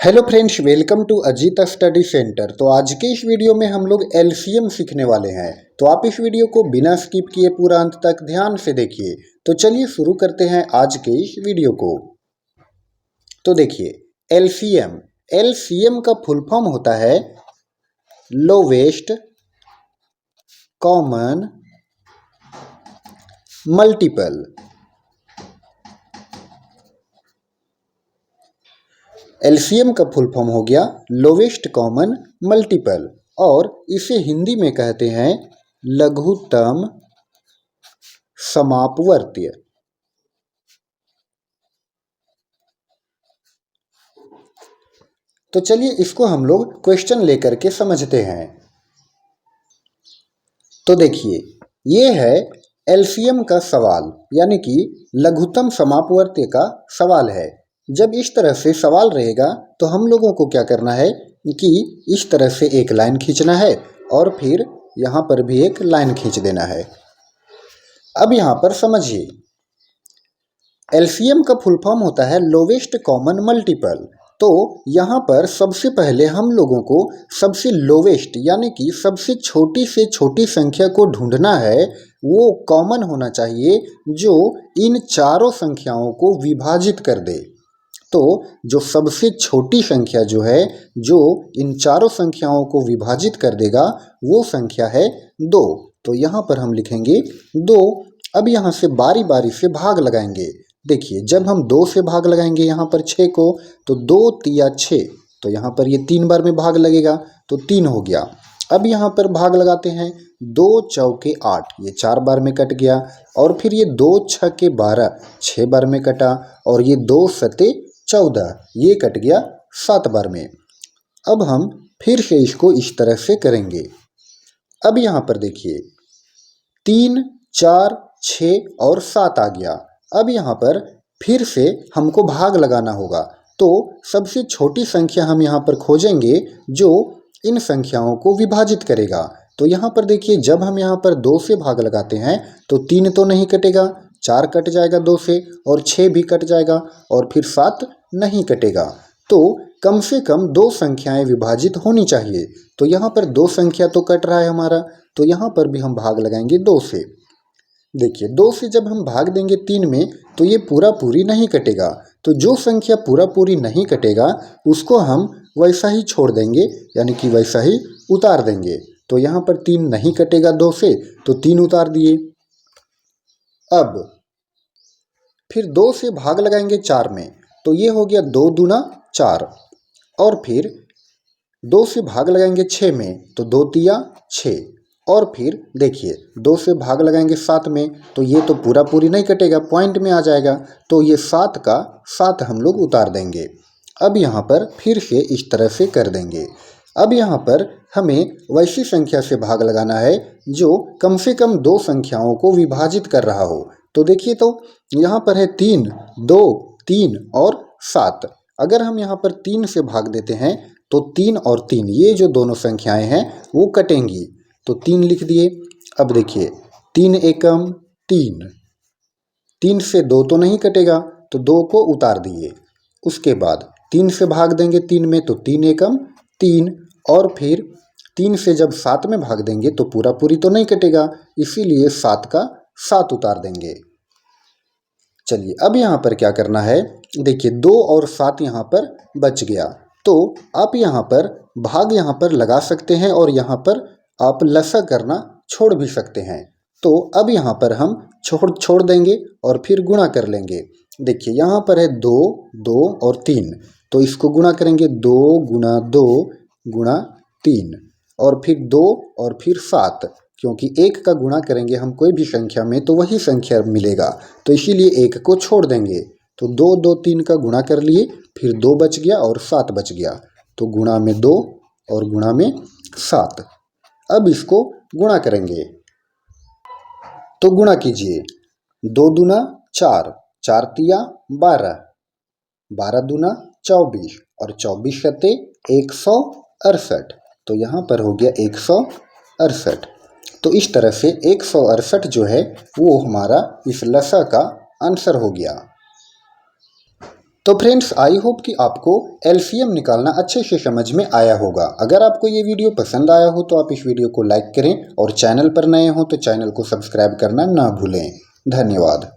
Hello friends, welcome to Ajit study centre. तो आज के इस वीडियो में हम लोग एलसीएम सीखने वाले हैं। तो आप इस वीडियो को बिना स्किप किए पूरा अंत तक ध्यान से देखिए। तो चलिए शुरू करते हैं आज के इस वीडियो को। तो देखिए, एलसीएम एलसीएम का फुल फॉर्म होता है लोवेस्ट कॉमन मल्टीपल। एलसीएम का फुल फॉर्म हो गया लोवेस्ट कॉमन मल्टीपल, और इसे हिंदी में कहते हैं लघुत्तम समापवर्त्य। तो चलिए इसको हम लोग क्वेश्चन लेकर के समझते हैं। तो देखिए, ये है एलसीएम का सवाल, यानी कि लघुत्तम समापवर्त्य का सवाल है। जब इस तरह से सवाल रहेगा तो हम लोगों को क्या करना है कि इस तरह से एक लाइन खींचना है और फिर यहाँ पर भी एक लाइन खींच देना है। अब यहाँ पर समझिए, एलसीएम का फुल फॉर्म होता है लोवेस्ट कॉमन मल्टीपल। तो यहाँ पर सबसे पहले हम लोगों को सबसे लोवेस्ट यानी कि सबसे छोटी से छोटी संख्या को ढूंढना है। वो कॉमन होना चाहिए जो इन चारों संख्याओं को विभाजित कर दे। तो जो सबसे छोटी संख्या जो है, जो इन चारों संख्याओं को विभाजित कर देगा, वो संख्या है 2। तो यहाँ पर हम लिखेंगे 2। अब यहाँ से बारी बारी से भाग लगाएंगे। देखिए, जब हम 2 से भाग लगाएंगे यहाँ पर 6 को, तो 2 तिया 6, तो यहाँ पर ये 3 बार में भाग लगेगा, तो 3 हो गया। अब यहाँ पर भाग लगाते हैं, 2 चौके 8, ये 4 बार में कट गया, और फिर ये 2 छके 12, 6 बार में कटा, और ये 2 सते 14, ये कट गया 7 बार में। अब हम फिर से इसको इस तरह से करेंगे। अब यहाँ पर देखिए, 3, 4, 6 और 7 आ गया। अब यहाँ पर फिर से हमको भाग लगाना होगा। तो सबसे छोटी संख्या हम यहाँ पर खोजेंगे जो इन संख्याओं को विभाजित करेगा। तो यहाँ पर देखिए, जब हम यहाँ पर 2 से भाग लगाते हैं तो 3 तो नहीं कटेगा, 4 कट जाएगा 2 से, और 6 भी कट जाएगा, और फिर 7 नहीं कटेगा। तो कम से कम 2 संख्याएं विभाजित होनी चाहिए। तो यहाँ पर 2 संख्या तो कट रहा है हमारा, तो यहाँ पर भी हम भाग लगाएंगे 2 से। देखिए, 2 से जब हम भाग देंगे 3 में, तो ये पूरा पूरी नहीं कटेगा। तो जो संख्या पूरा पूरी नहीं कटेगा उसको हम वैसा ही छोड़ देंगे, यानी कि वैसा ही उतार देंगे। तो यहाँ पर 3 नहीं कटेगा 2 से, तो 3 उतार दिए। अब फिर 2 से भाग लगाएंगे 4 में, तो ये हो गया 2 दूना 4, और फिर 2 से भाग लगाएंगे 6 में, तो 2 तिया 6, और फिर देखिए 2 से भाग लगाएंगे 7 में, तो ये तो पूरा पूरी नहीं कटेगा, पॉइंट में आ जाएगा, तो ये 7 का 7 हम लोग उतार देंगे। अब यहाँ पर फिर से इस तरह से कर देंगे। अब यहाँ पर हमें वैसी संख्या से भाग लगाना है जो कम से कम 2 संख्याओं को विभाजित कर रहा हो। तो देखिए, तो यहाँ पर है 3, 2, 3 और 7। अगर हम यहाँ पर 3 से भाग देते हैं तो 3 और 3, ये जो दोनों संख्याएं हैं वो कटेंगी, तो 3 लिख दिए। अब देखिए, 3 एकम 3, 3 से 2 तो नहीं कटेगा, तो 2 को उतार दिए। उसके बाद 3 से भाग देंगे 3 में, तो 3 एकम 3, और फिर 3 से जब 7 में भाग देंगे तो पूरा पूरी तो नहीं कटेगा, इसीलिए 7 का 7 उतार देंगे। चलिए, अब यहाँ पर क्या करना है, देखिए 2 और 7 यहाँ पर बच गया। तो आप यहाँ पर भाग यहाँ पर लगा सकते हैं, और यहाँ पर आप लसा करना छोड़ भी सकते हैं। तो अब यहाँ पर हम छोड़ देंगे और फिर गुणा कर लेंगे। देखिए, यहाँ पर है 2, 2 और 3, तो इसको गुणा करेंगे, 2 गुणा 2 गुणा 3, और फिर 2 और फिर 7, क्योंकि 1 का गुणा करेंगे हम कोई भी संख्या में तो वही संख्या मिलेगा, तो इसीलिए 1 को छोड़ देंगे। तो 2, 2, 3 का गुणा कर लिए, फिर 2 बच गया और 7 बच गया, तो गुणा में 2 और गुणा में 7। अब इसको गुणा करेंगे, तो गुणा कीजिए, 2 दूना 4, 4 तिया 12, 12 दूना 24, और 24 सते 168, तो यहाँ पर हो गया 168। तो इस तरह से 168 जो है वो हमारा इस लसा का आंसर हो गया। तो फ्रेंड्स आई होप कि आपको एलसीएम निकालना अच्छे से समझ में आया होगा। अगर आपको ये वीडियो पसंद आया हो तो आप इस वीडियो को लाइक करें और चैनल पर नए हो तो चैनल को सब्सक्राइब करना ना भूलें। धन्यवाद।